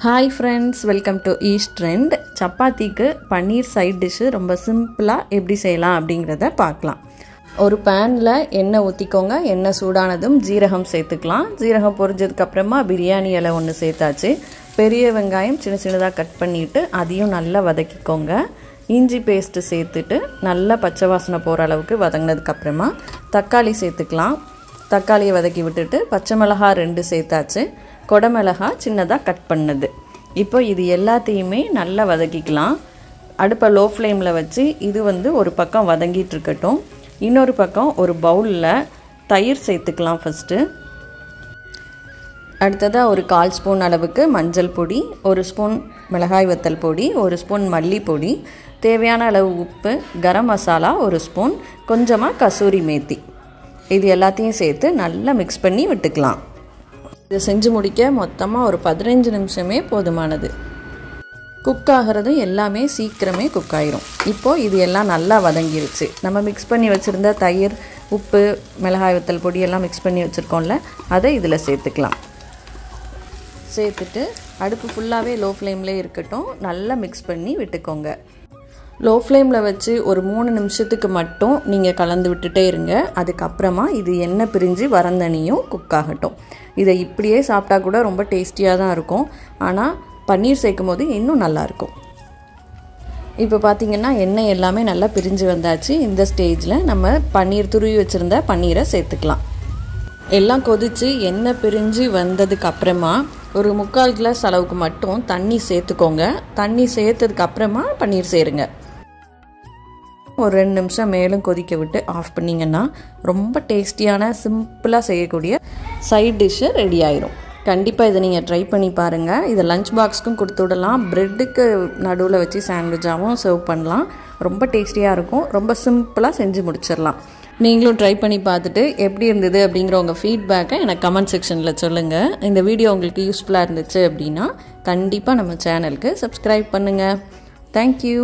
Hi friends, welcome to East Trend. சப்பாத்திக்கு பன்னீர் side dish ரொம்ப சிம்பிளா எப்படி செய்யலாம் அப்படிங்கறத பார்க்கலாம். ஒரு panல எண்ணெய் ஊத்திக்கோங்க. எண்ணெய் சூடானதும் ஜீரகம் சேர்த்துக்கலாம். ஜீரகம் பொரிஞ்சதுக்கு அப்புறமா பிரியாணி இலை ஒன்னு சேர்த்தாச்சு. பெரிய வெங்காயம் சின்ன சின்னதா கட் பண்ணிட்டு அதையும் நல்லா வதக்கிக்கோங்க. இஞ்சி பேஸ்ட் சேர்த்துட்டு நல்லா பச்சை வாசனை போற அளவுக்கு வதங்கினதுக்கு அப்புறமா தக்காளி சேர்த்துக்கலாம். தக்காளியை வதக்கி விட்டுட்டு பச்சை மிளகாய் 2 சேர்த்தாச்சு. கொடமிளகா சின்னதா கட் பண்ணது. இப்போ இது எல்லாத்தையுமே நல்லா வதக்கிக்கலாம். அடுப்பை லோ ஃப்ளேம்ல வச்சு இது ஒரு பக்கம் வதங்கிட்டு இருக்கட்டும். இன்னொரு பக்கம் ஒரு பவுல்ல தயிர் சேர்த்துக்கலாம் ஃபர்ஸ்ட். அடுத்ததா ஒரு 1/4 ஸ்பூன் அளவுக்கு மஞ்சள் பொடி, 1 ஸ்பூன் மிளகாய் வத்தல் பொடி, 1 ஸ்பூன் மல்லி பொடி, தேவையான அளவு உப்பு, கரம் மசாலா 1 ஸ்பூன், கொஞ்சமா கசூரி மேத்தி. இது எல்லாத்தையும் சேர்த்து நல்லா மிக்ஸ் பண்ணி விட்டுக்கலாம். இதை செஞ்சு முடிக்க மொத்தமாக ஒரு 15 நிமிஷமே போதுமானது. குக் ஆகிறது எல்லாமே சீக்கிரமே குக் ஆயிரும். இப்போது இது எல்லாம் நல்லா வதங்கிருச்சு. நம்ம மிக்ஸ் பண்ணி வச்சுருந்த தயிர், உப்பு, மிளகாய் வத்தல் பொடி எல்லாம் மிக்ஸ் பண்ணி வச்சுருக்கோம்ல, அதை இதில் சேர்த்துக்கலாம். சேர்த்துட்டு அடுப்பு ஃபுல்லாகவே லோ ஃப்ளேம்லேயே இருக்கட்டும். நல்லா மிக்ஸ் பண்ணி விட்டுக்கோங்க. லோ ஃப்ளேமில் வச்சு ஒரு 3 நிமிஷத்துக்கு மட்டும் நீங்கள் கலந்து விட்டுட்டே இருங்க. அதுக்கப்புறமா இது எண்ணெய் பிரிஞ்சு வரந்தனியும் குக் ஆகட்டும். இதை இப்படியே சாப்பிட்டா கூட ரொம்ப டேஸ்டியாக தான் இருக்கும். ஆனால் பன்னீர் சேர்க்கும் போது இன்னும் நல்லாயிருக்கும். இப்போ பார்த்திங்கன்னா எண்ணெய் எல்லாமே நல்லா பிரிஞ்சு வந்தாச்சு. இந்த ஸ்டேஜில் நம்ம பன்னீர் துருவி வச்சுருந்த பன்னீரை சேர்த்துக்கலாம். எல்லாம் கொதித்து எண்ணெய் பிரிஞ்சு வந்ததுக்கு அப்புறமா ஒரு 3/4 கிளாஸ் அளவுக்கு மட்டும் தண்ணி சேர்த்துக்கோங்க. தண்ணி சேர்த்ததுக்கு அப்புறமா பன்னீர் சேருங்க. ஒரு 2 நிமிஷம் மேலும் கொதிக்க விட்டு ஆஃப் பண்ணிங்கன்னா ரொம்ப டேஸ்டியான சிம்பிளாக செய்யக்கூடிய சைட் டிஷ்ஷு ரெடி ஆயிரும். கண்டிப்பாக இதை நீங்கள் ட்ரை பண்ணி பாருங்கள். இதை லஞ்ச் பாக்ஸ்க்கும் கொடுத்து விடலாம். ப்ரெட்டுக்கு நடுவில் வச்சு சாண்ட்விச்சாகவும் சர்வ் பண்ணலாம். ரொம்ப டேஸ்டியாக இருக்கும். ரொம்ப சிம்பிளாக செஞ்சு முடிச்சிடலாம். நீங்களும் ட்ரை பண்ணி பார்த்துட்டு எப்படி இருந்தது அப்படிங்கிற உங்கள் ஃபீட்பேக்கை எனக்கு கமெண்ட் செக்ஷனில் சொல்லுங்கள். இந்த வீடியோ உங்களுக்கு யூஸ்ஃபுல்லாக இருந்துச்சு அப்படின்னா கண்டிப்பாக நம்ம சேனலுக்கு சப்ஸ்கிரைப் பண்ணுங்கள். தேங்க்யூ.